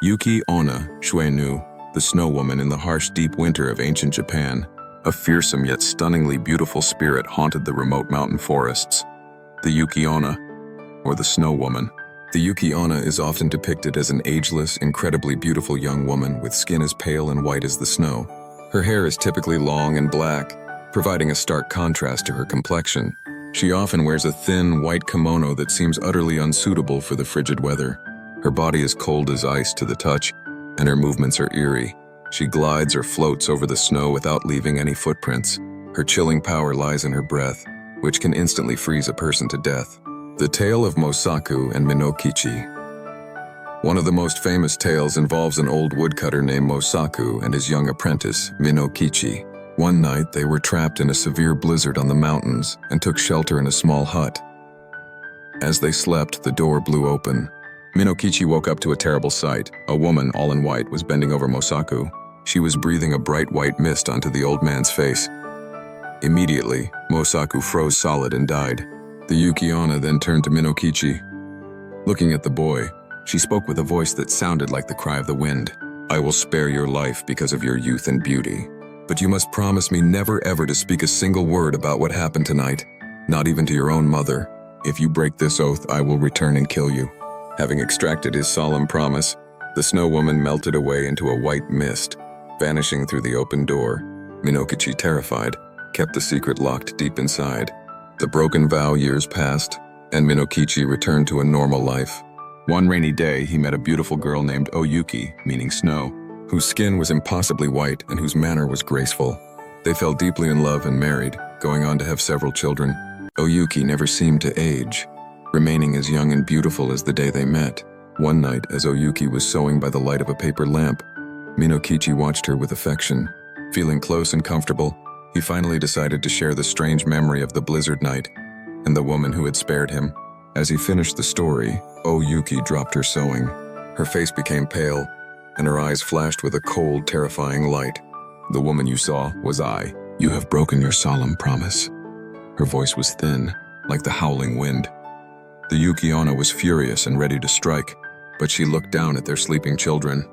Yuki Onna, Shuenu, the snow woman in the harsh deep winter of ancient Japan, a fearsome yet stunningly beautiful spirit haunted the remote mountain forests. The Yuki Onna, or the snow woman. The Yuki Onna is often depicted as an ageless, incredibly beautiful young woman with skin as pale and white as the snow. Her hair is typically long and black, providing a stark contrast to her complexion. She often wears a thin, white kimono that seems utterly unsuitable for the frigid weather. Her body is cold as ice to the touch, and her movements are eerie. She glides or floats over the snow without leaving any footprints. Her chilling power lies in her breath, which can instantly freeze a person to death. The tale of Mosaku and Minokichi. One of the most famous tales involves an old woodcutter named Mosaku and his young apprentice, Minokichi. One night, they were trapped in a severe blizzard on the mountains and took shelter in a small hut. As they slept, the door blew open. Minokichi woke up to a terrible sight. A woman, all in white, was bending over Mosaku. She was breathing a bright white mist onto the old man's face. Immediately, Mosaku froze solid and died. The Yuki Onna then turned to Minokichi. Looking at the boy, she spoke with a voice that sounded like the cry of the wind. "I will spare your life because of your youth and beauty. But you must promise me never ever to speak a single word about what happened tonight, not even to your own mother. If you break this oath, I will return and kill you." Having extracted his solemn promise, the snow woman melted away into a white mist, vanishing through the open door. Minokichi, terrified, kept the secret locked deep inside. The broken vow years passed, and Minokichi returned to a normal life. One rainy day, he met a beautiful girl named Yuki, meaning snow, whose skin was impossibly white and whose manner was graceful. They fell deeply in love and married, going on to have several children. Yuki never seemed to age, remaining as young and beautiful as the day they met. One night, as Yuki was sewing by the light of a paper lamp, Minokichi watched her with affection. Feeling close and comfortable, he finally decided to share the strange memory of the blizzard night and the woman who had spared him. As he finished the story, Yuki dropped her sewing. Her face became pale, and her eyes flashed with a cold, terrifying light. "The woman you saw was I. You have broken your solemn promise." Her voice was thin, like the howling wind. The Yuki Onna was furious and ready to strike, but she looked down at their sleeping children.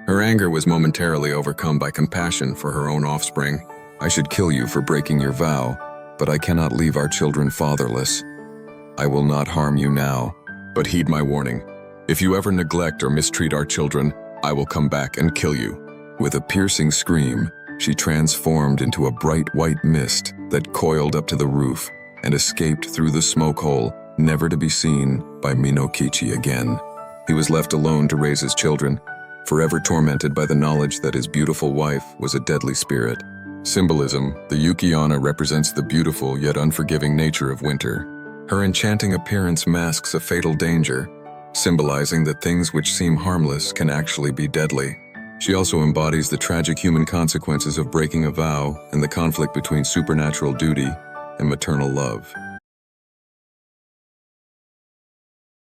Her anger was momentarily overcome by compassion for her own offspring. "I should kill you for breaking your vow, but I cannot leave our children fatherless. I will not harm you now, but heed my warning. If you ever neglect or mistreat our children, I will come back and kill you." With a piercing scream, she transformed into a bright white mist that coiled up to the roof and escaped through the smoke hole, never to be seen by Minokichi again. He was left alone to raise his children, forever tormented by the knowledge that his beautiful wife was a deadly spirit. Symbolism: the Yuki Onna represents the beautiful yet unforgiving nature of winter. Her enchanting appearance masks a fatal danger, symbolizing that things which seem harmless can actually be deadly. She also embodies the tragic human consequences of breaking a vow and the conflict between supernatural duty and maternal love.